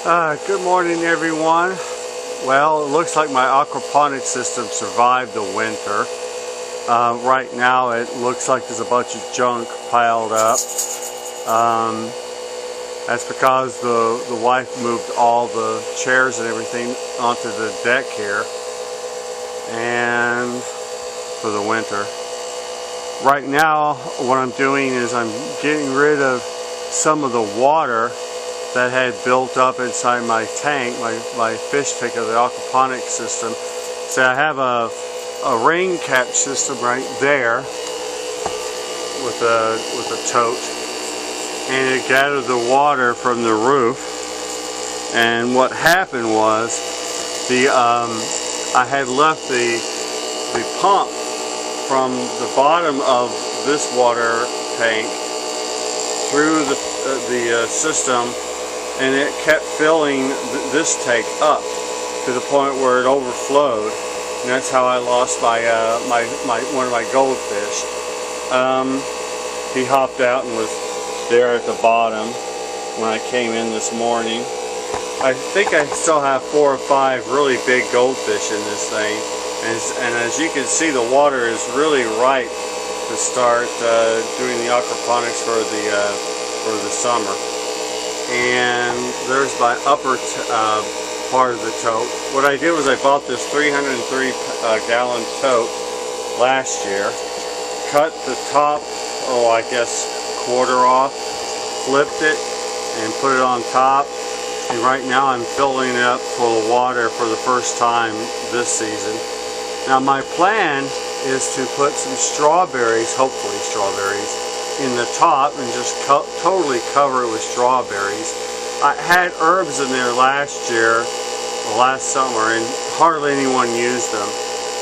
Good morning, everyone. Well, it looks like my aquaponic system survived the winter. Right now it looks like there's a bunch of junk piled up. That's because the wife moved all the chairs and everything onto the deck here and for the winter. Right now what I'm doing is I'm getting rid of some of the water that had built up inside my tank, my fish tank of the aquaponic system. So I have a rain catch system right there with a tote, and it gathered the water from the roof. And what happened was I had left the pump from the bottom of this water tank through the system, and it kept filling this tank up to the point where it overflowed, and that's how I lost one of my goldfish. He hopped out and was there at the bottom when I came in this morning. I think I still have 4 or 5 really big goldfish in this thing, and as you can see, the water is really ripe to start doing the aquaponics for the summer. And there's my upper part of the tote. What I did was I bought this 303 gallon tote last year, cut the top, I guess quarter off, flipped it and put it on top, and right now I'm filling it up full of water for the first time this season. Now my plan is to put some strawberries, hopefully strawberries, in the top and just totally cover it with strawberries. I had herbs in there last summer, and hardly anyone used them.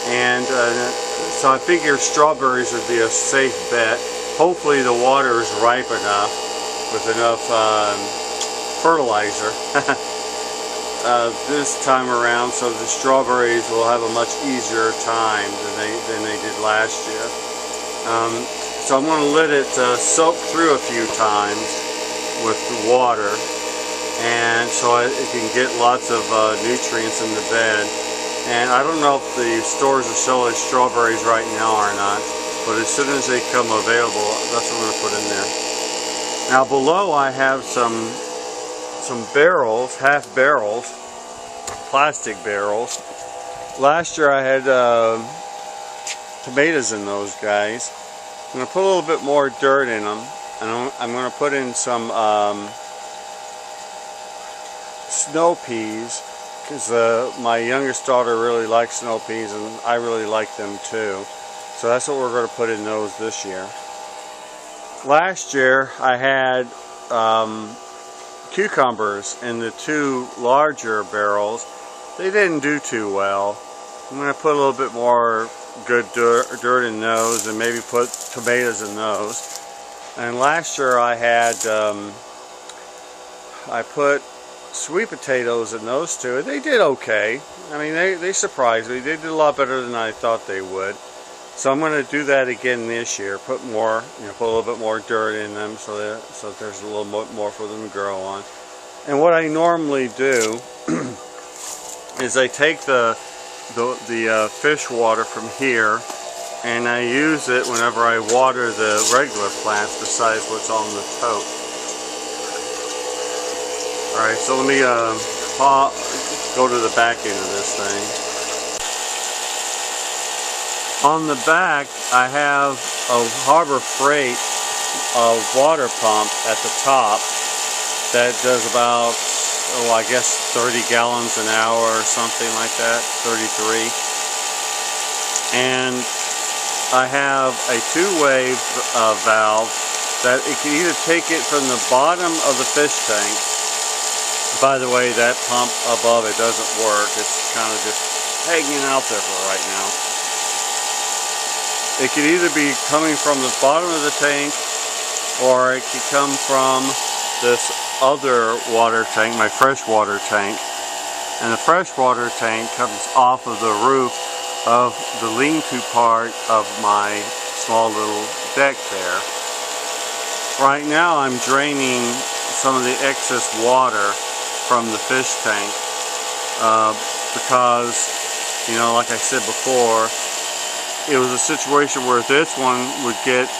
And so I figure strawberries would be a safe bet. Hopefully the water is ripe enough with enough fertilizer this time around, so the strawberries will have a much easier time than they did last year. So I'm going to let it soak through a few times with the water, and so it can get lots of nutrients in the bed. And I don't know if the stores are selling strawberries right now or not, but as soon as they come available, that's what I'm going to put in there. Now below I have some barrels, half barrels, plastic barrels. Last year I had tomatoes in those guys. I'm going to put a little bit more dirt in them, and I'm going to put in some snow peas, because my youngest daughter really likes snow peas, and I really like them too. So that's what we're going to put in those this year. Last year I had cucumbers in the 2 larger barrels. They didn't do too well. I'm going to put a little bit more good dirt in those, and maybe put tomatoes in those. And last year I had I put sweet potatoes in those too, and they did okay. I mean, they surprised me. They did a lot better than I thought they would. So I'm going to do that again this year. Put more, put a little bit more dirt in them, so there's a little more for them to grow on. And what I normally do is I take the fish water from here, and I use it whenever I water the regular plants besides what's on the tote. Alright, so let me go to the back end of this thing. On the back I have a Harbor Freight water pump at the top that does about, I guess 30 gallons an hour or something like that, 33. And I have a 2-way valve that it can either take it from the bottom of the fish tank. By the way, that pump above it doesn't work. It's kind of just hanging out there for right now. It could either be coming from the bottom of the tank, or it could come from this other water tank, my freshwater tank. And the freshwater tank comes off of the roof of the lean-to part of my small little deck there. Right now I'm draining some of the excess water from the fish tank because, you know, like I said before, it was a situation where this one would get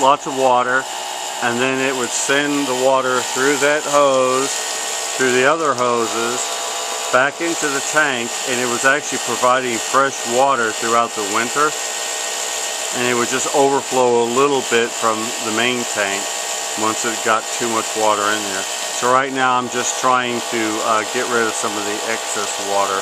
lots of water, and then it would send the water through that hose, through the other hoses, back into the tank, and it was actually providing fresh water throughout the winter, and it would just overflow a little bit from the main tank once it got too much water in there. So right now I'm just trying to get rid of some of the excess water.